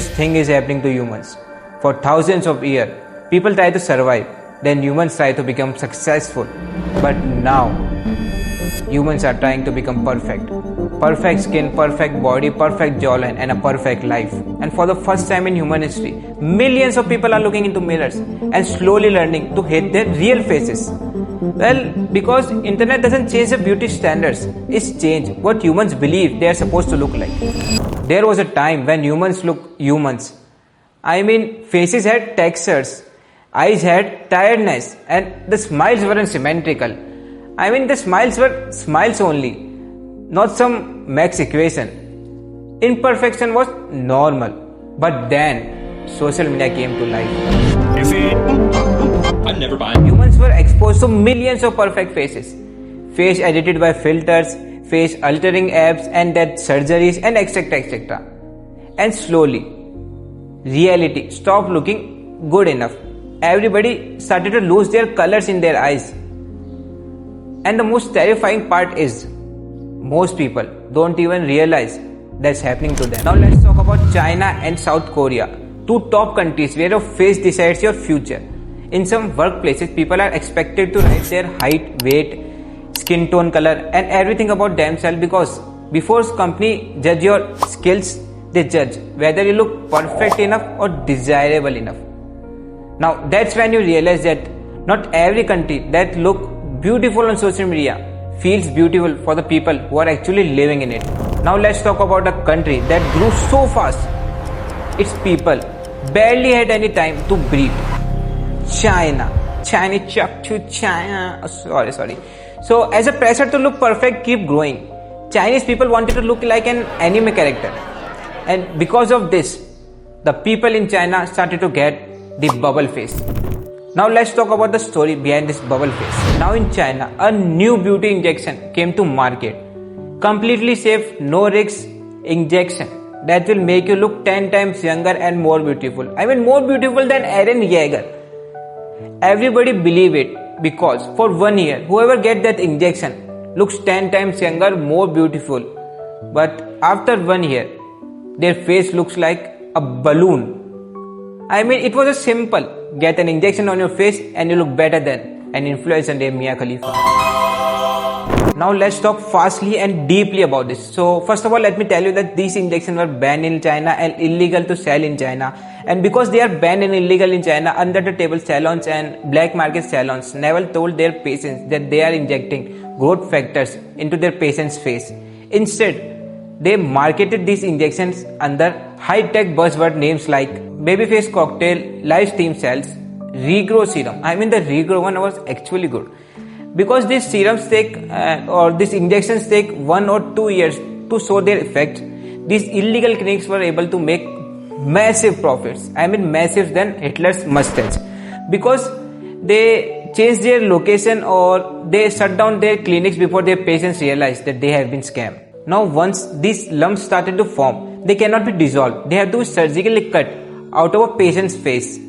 strange thing is happening to humans. For thousands of years, people try to survive, then humans try to become successful. But now, humans are trying to become perfect. Perfect skin, perfect body, perfect jawline, and a perfect life. And for the first time in human history, millions of people are looking into mirrors and slowly learning to hate their real faces. Well, because internet doesn't change the beauty standards, it's changed what humans believe they are supposed to look like. There was a time when humans looked humans. Faces had textures, eyes had tiredness, and the smiles weren't symmetrical. The smiles were smiles only, not some max equation. Imperfection was normal. But then, social media came to life. You see, I'm never buying. Humans were exposed to millions of perfect faces. Face edited by filters, face altering apps and that surgeries and etc. And slowly, reality stopped looking good enough. Everybody started to lose their colors in their eyes. And the most terrifying part is, most people don't even realize that's happening to them. Now let's talk about China and South Korea, two top countries where your face decides your future. In some workplaces, people are expected to write their height, weight, skin tone, color and everything about themselves, because before company judge your skills, they judge whether you look perfect enough or desirable enough. Now that's when you realize that not every country that look beautiful on social media feels beautiful for the people who are actually living in it. Now let's talk about a country that grew so fast, its people barely had any time to breathe. China. Sorry. So as a pressure to look perfect keep growing, Chinese people wanted to look like an anime character. And because of this, the people in China started to get the bubble face. Now let's talk about the story behind this bubble face. Now in China, a new beauty injection came to market. Completely safe, no risk injection that will make you look 10 times younger and more beautiful. More beautiful than Eren Yeager. Everybody believe it because for 1 year, whoever get that injection looks 10 times younger, more beautiful. But after 1 year, their face looks like a balloon. It was a simple. Get an injection on your face and you look better than an influencer named Mia Khalifa. Now let's talk fastly and deeply about this. So first of all, let me tell you that these injections were banned in China and illegal to sell in China. And because they are banned and illegal in China, under the table salons and black market salons never told their patients that they are injecting growth factors into their patient's face. Instead, they marketed these injections under high-tech buzzword names like Babyface Cocktail, Live Stem Cells, Regrow Serum. The Regrow one was actually good. Because these serums these injections take 1 or 2 years to show their effect, these illegal clinics were able to make massive profits. Massive than Hitler's mustache. Because they changed their location or they shut down their clinics before their patients realized that they have been scammed. Now once these lumps started to form, they cannot be dissolved. They have to be surgically cut out of a patient's face.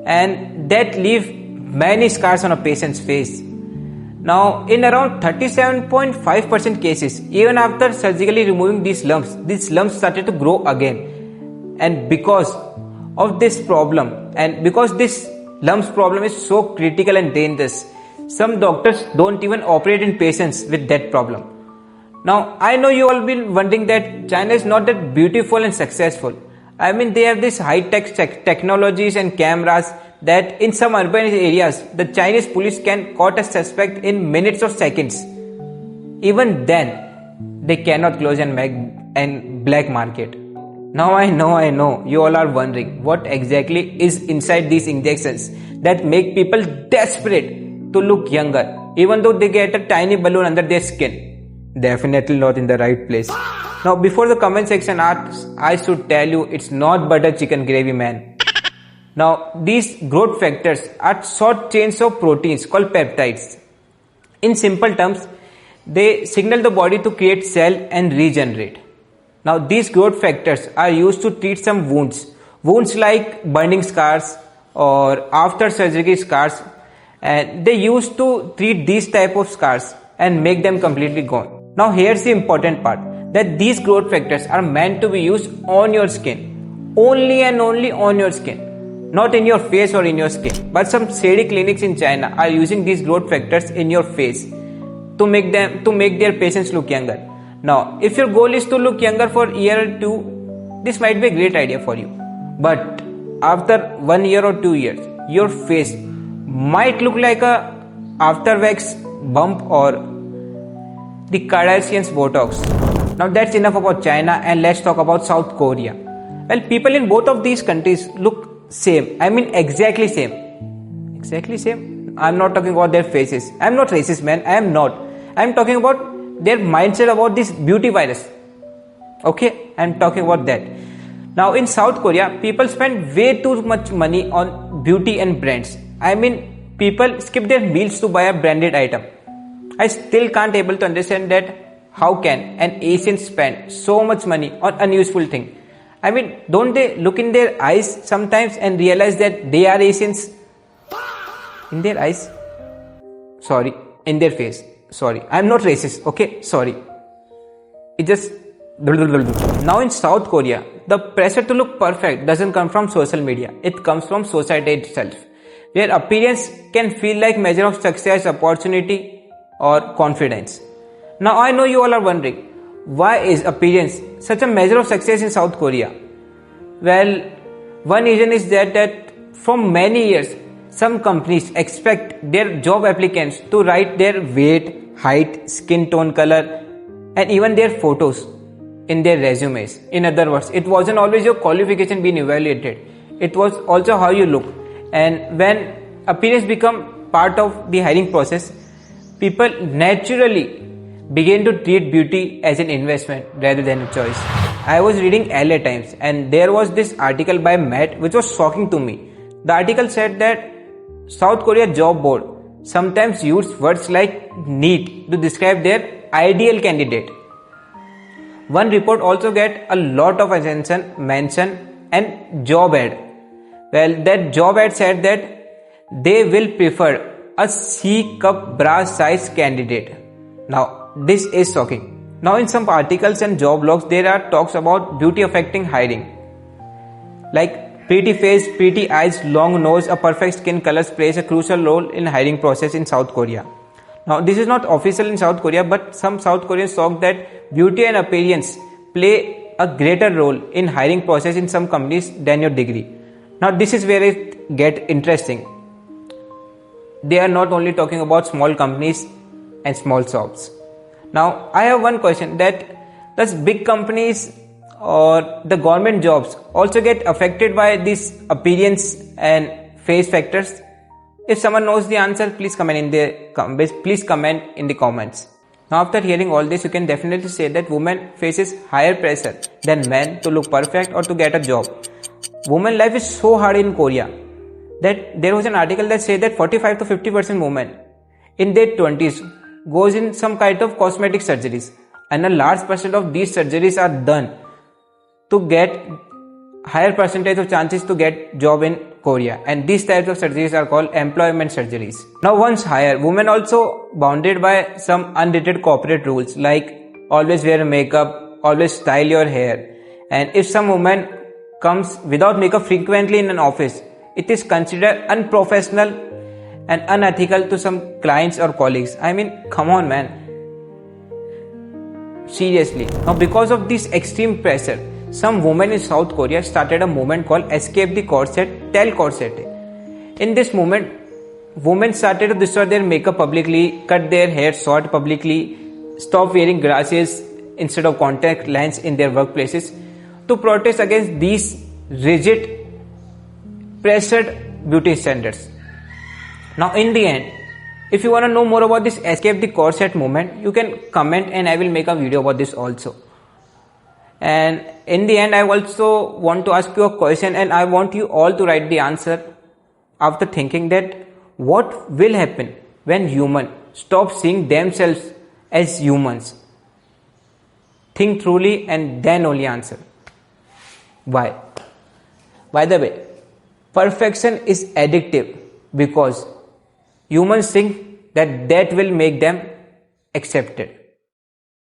And that leave many scars on a patient's face. Now in around 37.5% cases, even after surgically removing these lumps started to grow again. And because of this problem, and because this lumps problem is so critical and dangerous, some doctors don't even operate in patients with that problem. Now, I know you all been wondering that China is not that beautiful and successful. They have these high-tech technologies and cameras that in some urban areas, the Chinese police can catch a suspect in minutes or seconds. Even then, they cannot close and black market. Now I know, you all are wondering what exactly is inside these injections that make people desperate to look younger, even though they get a tiny balloon under their skin. Definitely not in the right place. Now before the comment section asks, I should tell you it's not butter chicken gravy, man. Now these growth factors are short chains of proteins called peptides. In simple terms, they signal the body to create cell and regenerate. Now these growth factors are used to treat some wounds like burning scars or after surgery scars, and they used to treat these type of scars and make them completely gone. Now here's the important part, that these growth factors are meant to be used on your skin, only and only on your skin, not in your face or in your skin. But some shady clinics in China are using these growth factors in your face to make their patients look younger. Now, if your goal is to look younger for a year or two, this might be a great idea for you. But after 1 year or 2 years, your face might look like a after wax bump or the Kardashians Botox. Now that's enough about China, and let's talk about South Korea. Well, people in both of these countries look same. I mean exactly same. Exactly same? I'm not talking about their faces. I'm not racist, man. I am not. I'm talking about their mindset about this beauty virus. Okay? I'm talking about that. Now in South Korea, people spend way too much money on beauty and brands. I mean, people skip their meals to buy a branded item. I still can't able to understand that how can an Asian spend so much money on unuseful thing. I mean, don't they look in their eyes sometimes and realize that they are Asians? In their eyes? Sorry, in their face. Sorry, I'm not racist, okay? Sorry. It just... Now in South Korea, the pressure to look perfect doesn't come from social media. It comes from society itself, where appearance can feel like measure of success, opportunity, or confidence. Now I know you all are wondering, why is appearance such a measure of success in South Korea? Well, one reason is that from many years, some companies expect their job applicants to write their weight, height, skin tone color, and even their photos in their resumes. In other words, it wasn't always your qualification being evaluated. It was also how you look. And when appearance become part of the hiring process, people naturally begin to treat beauty as an investment rather than a choice. I was reading LA Times and there was this article by Matt which was shocking to me. The article said that South Korea job board sometimes use words like NEET to describe their ideal candidate. One report also get a lot of attention, mention and job ad. Well, that job ad said that they will prefer a C cup bra size candidate. Now, this is shocking. Now, in some articles and job blogs, there are talks about beauty affecting hiring. Like pretty face, pretty eyes, long nose, a perfect skin color plays a crucial role in hiring process in South Korea. Now, this is not official in South Korea, but some South Koreans talk that beauty and appearance play a greater role in hiring process in some companies than your degree. Now, this is where it gets interesting. They are not only talking about small companies and small shops. Now, I have one question, that does big companies or the government jobs also get affected by this appearance and face factors? If someone knows the answer, please comment in the comments. Now, after hearing all this, you can definitely say that women faces higher pressure than men to look perfect or to get a job. Women life is so hard in Korea that there was an article that said that 45 to 50% women in their 20s goes in some kind of cosmetic surgeries, and a large percent of these surgeries are done to get higher percentage of chances to get job in Korea, and these types of surgeries are called employment surgeries. Now, once higher, women also bounded by some unwritten corporate rules like always wear makeup, always style your hair, and if some woman comes without makeup frequently in an office, it is considered unprofessional and unethical to some clients or colleagues. I mean, come on, man. Seriously. Now, because of this extreme pressure, some women in South Korea started a movement called Escape the Corset, Tell Corset. In this movement, women started to destroy their makeup publicly, cut their hair short publicly, stop wearing glasses instead of contact lens in their workplaces to protest against these rigid, pressured beauty standards. Now, in the end, if you want to know more about this Escape the Corset movement, you can comment and I will make a video about this also. And in the end, I also want to ask you a question and I want you all to write the answer after thinking that what will happen when humans stop seeing themselves as humans. Think truly and then only answer. Why? By the way, perfection is addictive because humans think that will make them accepted.